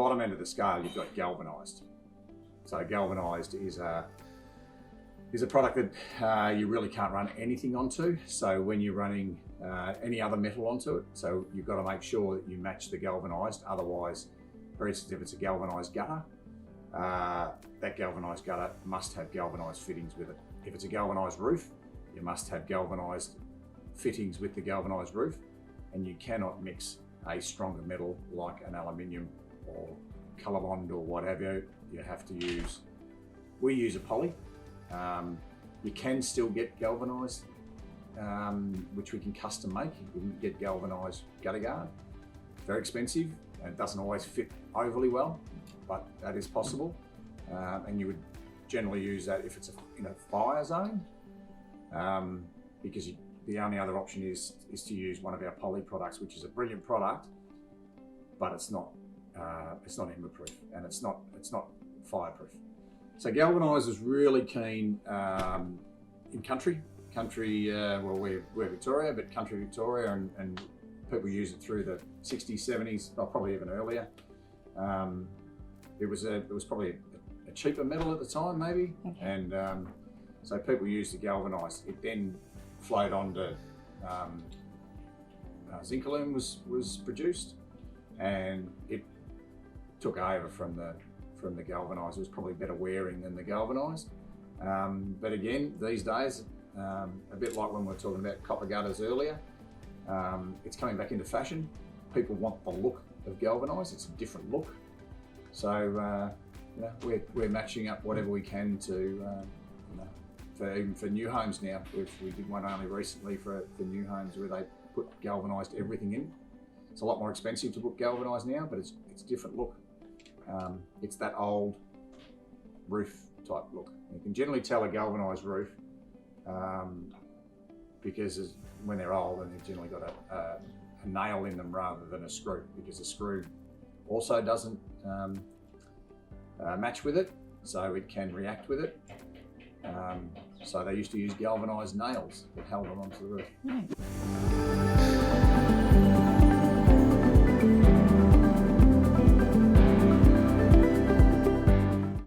bottom end of the scale, you've got galvanised. So galvanised is a product that you really can't run anything onto. So when you're running any other metal onto it, so you've got to make sure that you match the galvanised. Otherwise, for instance, if it's a galvanised gutter, that galvanised gutter must have galvanised fittings with it. If it's a galvanised roof, you must have galvanised fittings with the galvanised roof, and you cannot mix a stronger metal like an aluminium or colour bond or what have you. You have to use, we use a poly. You can still get galvanised, which we can custom make. You can get galvanised gutter guard. Very expensive and it doesn't always fit overly well, but that is possible. And you would generally use that if it's in a fire zone, because the only other option is to use one of our poly products, which is a brilliant product, but it's not ember proof and it's not fireproof. So Galvanised was really keen in country. Well, we're Victoria, but country Victoria, and people use it through the 60s, 70s, or probably even earlier. It was probably a cheaper metal at the time, maybe, okay. And so people used the galvanised. It then flowed on to zinc aluminum was produced, and it took over from the galvanised. It was probably better wearing than the galvanised. But again, these days, a bit like when we were talking about copper gutters earlier, it's coming back into fashion. People want the look of galvanised. It's a different look. So we're matching up whatever we can to, even for new homes now. We did one only recently for new homes where they put galvanised everything in. It's a lot more expensive to put galvanised now, but it's a different look. It's that old roof type look. You can generally tell a galvanised roof because when they're old, and they've generally got a nail in them rather than a screw, because the screw also doesn't match with it, so it can react with it. So they used to use galvanised nails that held them onto the roof.